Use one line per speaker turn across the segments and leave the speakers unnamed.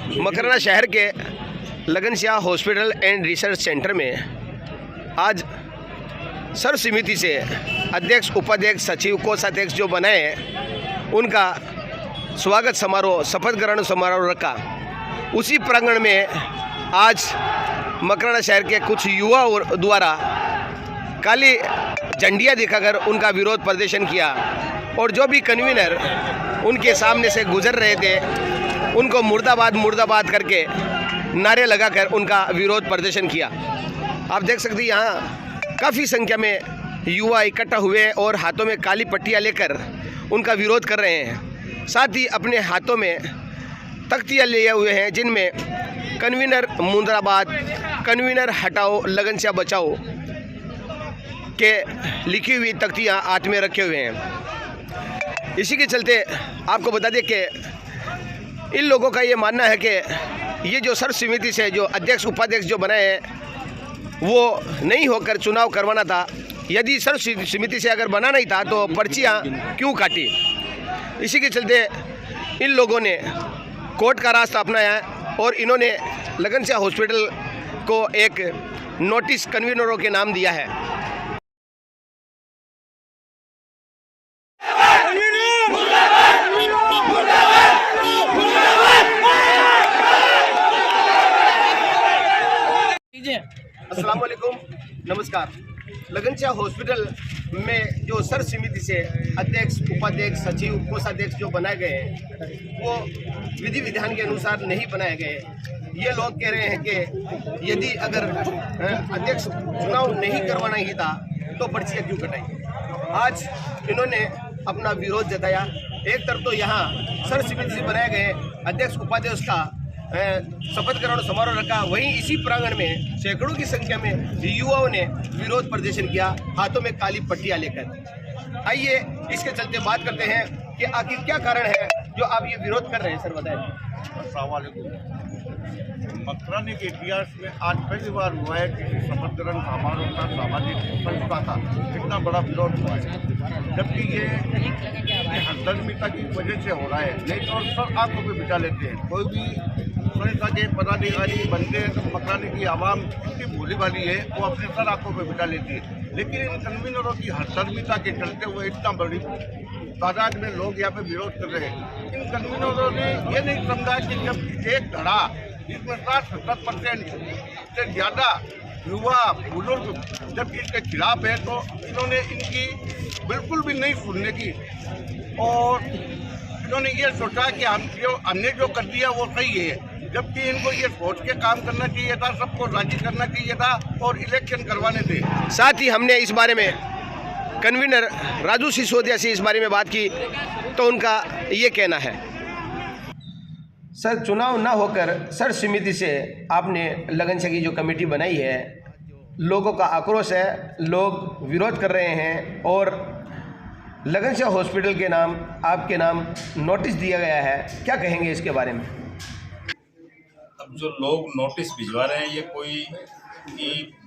मकराना शहर के लगनशाह hospital and research centre में आज सर्व समिति से अध्यक्ष, उपाध्यक्ष, सचिव, कोषाध्यक्ष जो बनाए हैं उनका स्वागत समारोह, शपथ ग्रहण समारोह रखा। उसी प्रांगण में आज मकराना शहर के कुछ युवाओं द्वारा काली झंडियाँ दिखाकर उनका विरोध प्रदर्शन किया और जो भी कन्वीनर उनके सामने से गुजर रहे थे उनको मुर्दाबाद मुर्दाबाद करके नारे लगाकर उनका विरोध प्रदर्शन किया। आप देख सकते हैं यहाँ काफ़ी संख्या में युवा इकट्ठा हुए और हाथों में काली पट्टियाँ लेकर उनका विरोध कर रहे हैं। साथ ही अपने हाथों में तख्तियाँ लिए हुए हैं जिनमें कन्वीनर मुर्दाबाद, कन्वीनर हटाओ, लगनशाह बचाओ के लिखी हुई तख्तियाँ हाथ में रखे हुए हैं। इसी के चलते आपको बता दें कि इन लोगों का ये मानना है कि ये जो सर्व समिति से जो अध्यक्ष, उपाध्यक्ष जो बनाए हैं वो नहीं होकर चुनाव करवाना था। यदि सर्व समिति से अगर बनाना ही था तो पर्चियाँ क्यों काटी। इसी के चलते इन लोगों ने कोर्ट का रास्ता अपनाया है और इन्होंने लगनशाह हॉस्पिटल को एक नोटिस कन्वीनरों के नाम दिया है। अस्सलाम वालेकुम, नमस्कार। लगनशाह हॉस्पिटल में जो सर्व समिति से अध्यक्ष, उपाध्यक्ष, सचिव, कोषाध्यक्ष जो बनाए गए हैं वो विधि विधान के अनुसार नहीं बनाए गए। ये लोग कह रहे हैं कि यदि अगर अध्यक्ष चुनाव नहीं करवाना ही था तो पर्चियाँ क्यों कटाई। आज इन्होंने अपना विरोध जताया। एक तरफ तो यहाँ सर्व समिति से बनाए गए अध्यक्ष, उपाध्यक्ष का शपथ ग्रहण समारोह रखा, वहीं इसी प्रांगण में सैकड़ों की संख्या में युवाओं ने विरोध प्रदर्शन किया हाथों में काली पट्टियां लेकर। आइए इसके चलते बात करते हैं कि आखिर क्या कारण है जो आप ये विरोध कर रहे हैं। सर बताएं।
अस्सलाम वालेकुम। मकराने के इतिहास में आज पहली बार हुआ है कि शपथ ग्रहण समारोह का सामाजिक संस्था का इतना बड़ा विरोध हुआ है, जबकि ये हरदर्मिता की वजह से हो रहा है। नहीं तो सब आंखों पे बिठा लेते हैं। कोई भी संस्था के पदाधिकारी बनते हैं तो मकराने की आवाम इतनी भोली वाली है, वो अपने सर आंखों पे बिठा लेती है। लेकिन इन कन्वीनरों की हरदर्मिता के चलते हुए इतना बड़ी तादाद में लोग यहाँ पे विरोध कर रहे हैं। इन कन्वीनरों ने ये नहीं समझा कि जब एक धड़ा इसमें 60-70% से ज़्यादा युवा बुजुर्ग जब इसके खिलाफ है तो इन्होंने इनकी बिल्कुल भी नहीं सुनने की और इन्होंने ये सोचा कि हमने जो कर दिया वो सही है, जबकि इनको ये सोच के काम करना चाहिए था, सबको राजी करना चाहिए था और इलेक्शन करवाने थे।
साथ ही हमने इस बारे में कन्वीनर राजू सिसोदिया से इस बारे में बात की तो उनका ये कहना है। सर, चुनाव ना होकर सर्व समिति से आपने लगनशाह की जो कमेटी बनाई है, लोगों का आक्रोश है, लोग विरोध कर रहे हैं और लगनशाह हॉस्पिटल के नाम, आपके नाम नोटिस दिया गया है, क्या कहेंगे इसके बारे में।
अब जो लोग नोटिस भिजवा रहे हैं ये कोई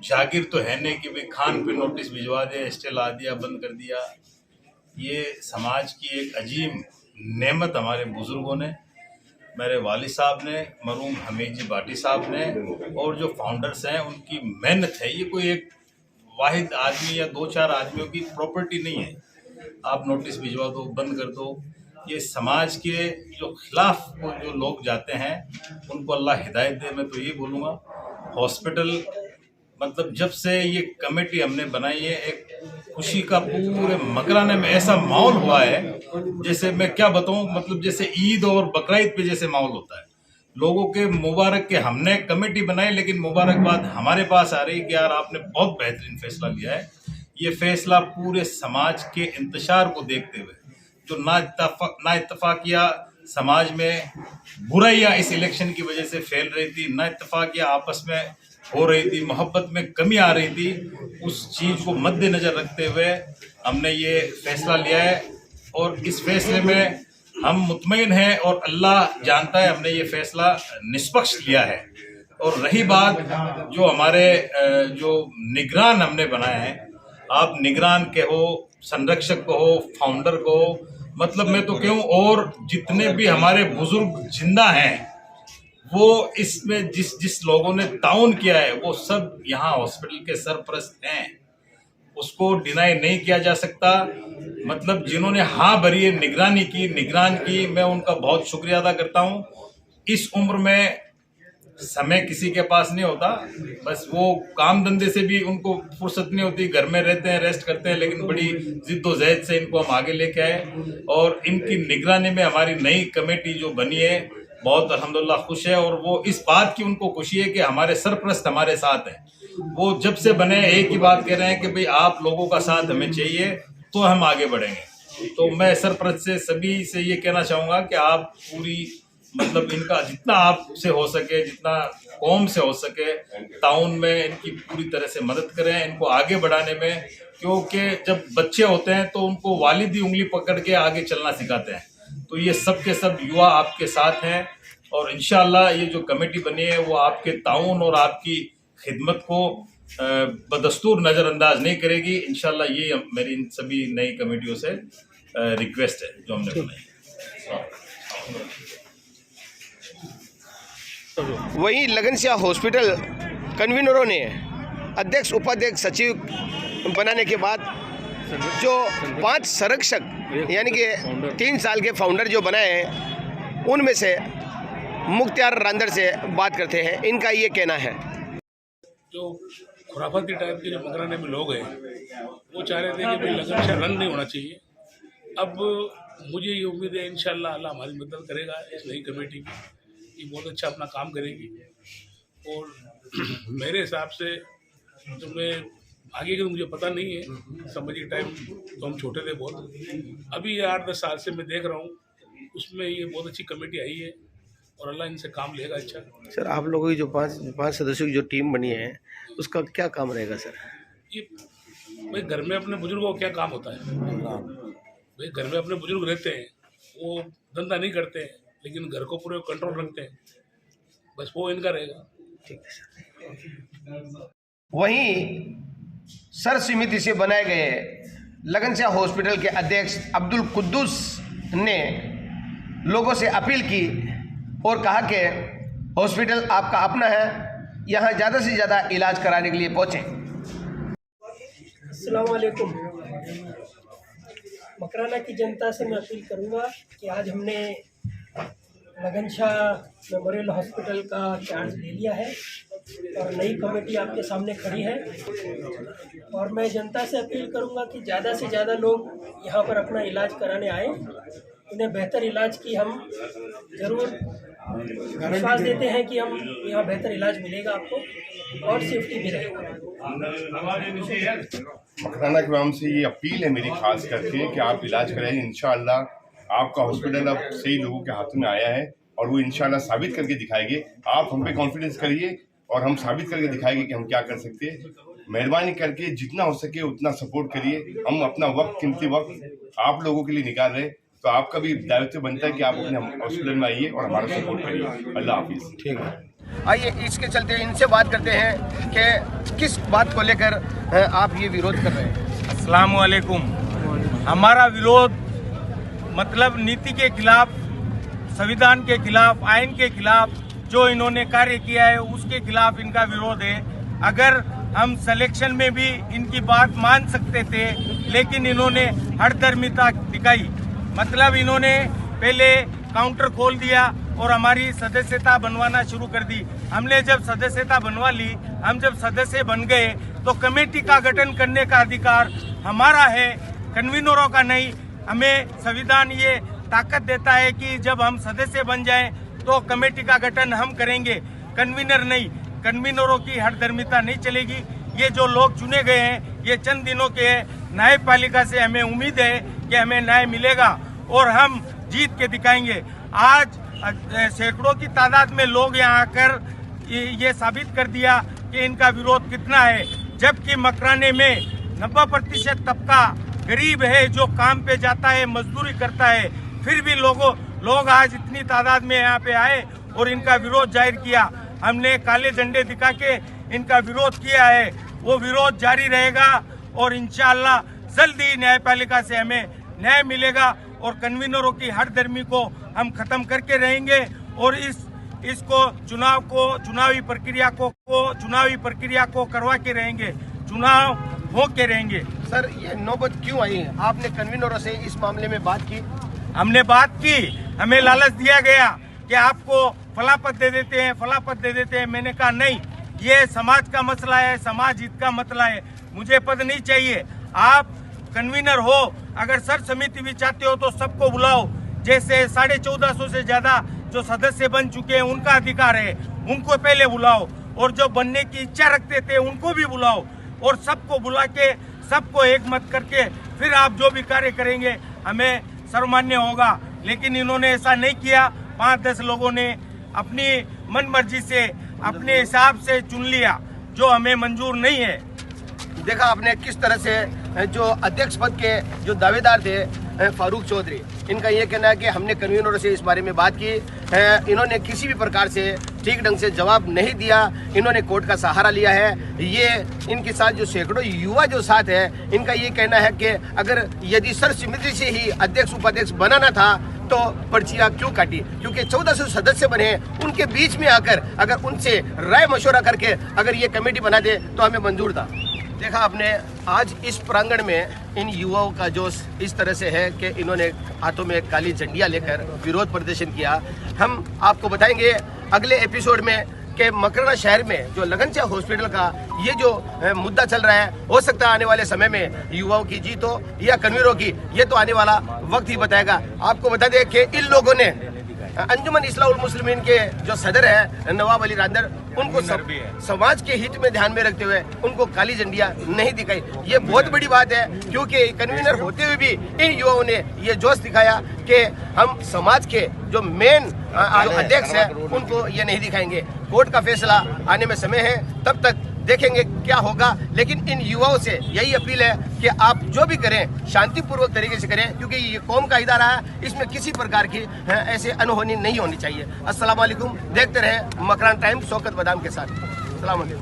जागीर तो है नहीं कि भाई खान पे नोटिस भिजवा दे, स्टे ला दिया, बंद कर दिया। ये समाज की एक अजीम नेमत हमारे बुजुर्गों ने, मेरे वालिद साहब ने, मरहूम हमीद जी भाटी साहब ने और जो फाउंडर्स हैं उनकी मेहनत है। ये कोई एक वाहिद आदमी या 2-4 आदमियों की प्रॉपर्टी नहीं है। आप नोटिस भिजवा दो, बंद कर दो। ये समाज के जो खिलाफ जो लोग जाते हैं उनको अल्लाह हिदायत दे। मैं तो ये बोलूँगा, हॉस्पिटल मतलब जब से ये कमेटी हमने बनाई है, एक खुशी का पूरे मकराने में ऐसा माहौल हुआ है जैसे मैं क्या बताऊं, मतलब जैसे ईद और बकरीद पे जैसे माहौल होता है। लोगों के मुबारक के हमने कमेटी बनाई, लेकिन मुबारकबाद हमारे पास आ रही कि यार आपने बहुत बेहतरीन फैसला लिया है। ये फैसला पूरे समाज के इंतशार को देखते हुए, जो ना इत्तफाकिया समाज में बुराइयां इस इलेक्शन की वजह से फैल रही थी, ना इत्तफाकिया आपस में हो रही थी, मोहब्बत में कमी आ रही थी, उस चीज़ को मद्देनज़र रखते हुए हमने ये फैसला लिया है और इस फैसले में हम मुतमईन हैं और अल्लाह जानता है हमने ये फैसला निष्पक्ष लिया है। और रही बात जो हमारे जो निगरान हमने बनाए हैं, आप निगरान के हो, संरक्षक को हो, फाउंडर को हो, मतलब मैं तो कहूँ और जितने भी हमारे बुजुर्ग जिंदा हैं वो इसमें जिस लोगों ने ताउन किया है वो सब यहाँ हॉस्पिटल के सरपरस्त हैं, उसको डिनाई नहीं किया जा सकता। मतलब जिन्होंने हाँ भरी है, निगरान की, मैं उनका बहुत शुक्रिया अदा करता हूँ। इस उम्र में समय किसी के पास नहीं होता, बस वो काम धंधे से भी उनको फुर्सत नहीं होती, घर में रहते हैं, रेस्ट करते हैं, लेकिन बड़ी जिद्दोजहद से इनको हम आगे लेके आए और इनकी निगरानी में हमारी नई कमेटी जो बनी है बहुत अल्हम्दुलिल्लाह खुश है। और वो इस बात की उनको खुशी है कि हमारे सरपरस्त हमारे साथ हैं। वो जब से बने एक ही बात कह रहे हैं कि भाई आप लोगों का साथ हमें चाहिए तो हम आगे बढ़ेंगे। तो मैं सरपरस्त से सभी से ये कहना चाहूँगा कि आप पूरी मतलब इनका जितना आपसे हो सके, जितना कौम से हो सके, ताउन में इनकी पूरी तरह से मदद करें, इनको आगे बढ़ाने में। क्योंकि जब बच्चे होते हैं तो उनको वालिद ही उंगली पकड़ के आगे चलना सिखाते हैं। तो ये सब के सब युवा आपके साथ हैं और इंशाअल्लाह ये जो कमेटी बनी है वो आपके ताउन और आपकी खिदमत को बदस्तूर नज़रअंदाज नहीं करेगी। इंशाअल्लाह ये मेरी इन सभी नई कमेटियों से रिक्वेस्ट है जो हमने बनाई।
वहीं लगनशाह हॉस्पिटल कन्वीनरों ने अध्यक्ष उपाध्यक्ष सचिव बनाने के बाद जो 5 संरक्षक यानी कि 3 साल के फाउंडर जो बनाए हैं उनमें से मुख्तियार रांदर से बात करते हैं। इनका ये कहना है,
जो खुराफाती टाइप के जो मकराने में लोग हैं वो चाह रहे थे कि भाई लगनशाह रन नहीं होना चाहिए। अब मुझे ये उम्मीद है इंशाअल्लाह अल्लाह हमारी मदद करेगा इस नई कमेटी की, ये बहुत अच्छा अपना काम करेगी। और मेरे हिसाब से तो मैं आगे का मुझे पता नहीं है, समझिए टाइम तो हम छोटे थे बहुत, अभी 8-10 साल से मैं देख रहा हूँ उसमें ये बहुत अच्छी कमेटी आई है और अल्लाह इनसे काम लेगा अच्छा।
सर आप लोगों की जो पाँच सदस्यों की जो टीम बनी है उसका क्या काम रहेगा सर?
ये भाई घर में अपने बुजुर्गों का क्या काम होता है, भाई घर में अपने बुजुर्ग रहते हैं, वो धंधा नहीं करते हैं लेकिन घर को पूरे कंट्रोल रखते हैं, बस वो इनका रहेगा।
ठीक है सर। वहीं सर समिति से बनाए गए लगनशाह हॉस्पिटल के अध्यक्ष अब्दुल कुद्दूस ने लोगों से अपील की और कहा कि हॉस्पिटल आपका अपना है, यहाँ ज़्यादा से ज़्यादा इलाज कराने के लिए पहुँचें।
अस्सलाम वालेकुम। मकराना की जनता से मैं अपील करूँगा कि आज हमने लगनशाह मेमोरियल हॉस्पिटल का चार्ज ले लिया है और नई कमेटी आपके सामने खड़ी है और मैं जनता से अपील करूँगा कि ज़्यादा से ज़्यादा लोग यहाँ पर अपना इलाज कराने आए। उन्हें बेहतर इलाज की हम ज़रूर विश्वास देते हैं कि हम यहाँ बेहतर इलाज मिलेगा आपको और सेफ्टी भी रहेगा।
मकराना के नाम से ये अपील है मेरी खास करके कि आप इलाज कराइए। इंशाअल्लाह आपका हॉस्पिटल अब सही लोगों के हाथों में आया है और वो इंशाअल्लाह साबित करके दिखाएंगे। आप हम पे कॉन्फिडेंस करिए और हम साबित करके दिखाएंगे कि हम क्या कर सकते हैं। मेहरबानी करके जितना हो सके उतना सपोर्ट करिए। हम अपना वक्त, कीमती वक्त आप लोगों के लिए निकाल रहे हैं, तो आपका भी दायित्व बनता है कि आप अपने हॉस्पिटल में आइए और हमारा सपोर्ट करिए। अल्लाह हाफिज़। ठीक है,
आइए इसके चलते इनसे बात करते हैं कि किस बात को लेकर आप ये विरोध कर रहे हैं।
अस्सलाम वालेकुम। हमारा विरोध मतलब नीति के खिलाफ, संविधान के खिलाफ, आइन के खिलाफ जो इन्होंने कार्य किया है उसके खिलाफ इनका विरोध है। अगर हम सिलेक्शन में भी इनकी बात मान सकते थे लेकिन इन्होंने हठधर्मिता दिखाई। मतलब इन्होंने पहले काउंटर खोल दिया और हमारी सदस्यता बनवाना शुरू कर दी। हमने जब सदस्यता बनवा ली, हम जब सदस्य बन गए तो कमेटी का गठन करने का अधिकार हमारा है, कन्वीनरों का नहीं। हमें संविधान ये ताकत देता है कि जब हम सदस्य बन जाएं तो कमेटी का गठन हम करेंगे, कन्वीनर नहीं। कन्वीनरों की हठधर्मिता नहीं चलेगी। ये जो लोग चुने गए हैं ये चंद दिनों के हैं। न्यायपालिका से हमें उम्मीद है कि हमें न्याय मिलेगा और हम जीत के दिखाएंगे। आज सैकड़ों की तादाद में लोग यहाँ आकर ये साबित कर दिया कि इनका विरोध कितना है। जबकि मकराने में 90% तबका गरीब है जो काम पे जाता है, मजदूरी करता है, फिर भी लोग आज इतनी तादाद में यहाँ पे आए और इनका विरोध जाहिर किया। हमने काले झंडे दिखा के इनका विरोध किया है, वो विरोध जारी रहेगा और इंशाअल्लाह जल्दी न्यायपालिका से हमें न्याय मिलेगा और कन्वीनरों की हठधर्मी को हम खत्म करके रहेंगे और इस इसको चुनावी प्रक्रिया को करवा के रहेंगे, चुनाव हो के रहेंगे।
सर ये नौबत क्यों आई? आपने कन्वीनरों से इस मामले में बात की?
हमने बात की, हमें लालच दिया गया कि आपको फला पद दे देते हैं, मैंने कहा नहीं, ये समाज का मसला है, समाज हित का मसला है, मुझे पद नहीं चाहिए। आप कन्वीनर हो, अगर सर समिति भी चाहते हो तो सबको बुलाओ, जैसे 1450 से ज्यादा जो सदस्य बन चुके हैं उनका अधिकार है, उनको पहले बुलाओ, और जो बनने की इच्छा रखते थे उनको भी बुलाओ, और सबको बुला के सबको एक मत करके फिर आप जो भी कार्य करेंगे हमें सर्वमान्य होगा। लेकिन इन्होंने ऐसा नहीं किया, 5-10 लोगों ने अपनी मन मर्जी से अपने हिसाब से चुन लिया, जो हमें मंजूर नहीं है।
देखा आपने किस तरह से जो अध्यक्ष पद के जो दावेदार थे फारूक चौधरी, इनका ये कहना है कि हमने कन्वीनरों से इस बारे में बात की, इन्होंने किसी भी प्रकार से ठीक ढंग से जवाब नहीं दिया, इन्होंने कोर्ट का सहारा लिया है। ये इनके साथ जो सैकड़ों युवा जो साथ है, इनका ये कहना है कि अगर यदि सर्वसम्मति से ही अध्यक्ष उपाध्यक्ष बनाना था तो पर्चियां क्यों काटी, क्योंकि 1400 सदस्य बने, उनके बीच में आकर अगर उनसे राय मशवरा करके अगर ये कमेटी बना दे तो हमें मंजूर था। देखा आपने आज इस प्रांगण में इन युवाओं का जोश इस तरह से है कि इन्होंने हाथों में काली झंडियां लेकर विरोध प्रदर्शन किया। हम आपको बताएंगे अगले एपिसोड में कि मकराना शहर में जो लगनशाह हॉस्पिटल का ये जो मुद्दा चल रहा है, हो सकता है आने वाले समय में युवाओं की जीत हो या कन्वीनरों की, ये तो आने वाला वक्त ही बताएगा। आपको बता दें कि इन लोगों ने अंजुमन इस्लाहुल मुस्लिमीन के जो सदर है नवाब अली रांदर, उनको समाज के हित में ध्यान में रखते हुए उनको काली झंडियां नहीं दिखाई। ये बहुत बड़ी बात है, क्योंकि कन्वीनर होते हुए भी इन युवाओं ने ये जोश दिखाया कि हम समाज के जो मेन अध्यक्ष है उनको ये नहीं दिखाएंगे। कोर्ट का फैसला आने में समय है, तब तक देखेंगे क्या होगा। लेकिन इन युवाओं से यही अपील है कि आप जो भी करें शांतिपूर्वक तरीके से करें, क्योंकि ये कौम का इदारा है, इसमें किसी प्रकार की ऐसे अनहोनी नहीं होनी चाहिए। अस्सलाम वालेकुम, देखते रहे मकराना टाइम शौकत बादाम के साथ। अस्सलाम वालेकुम।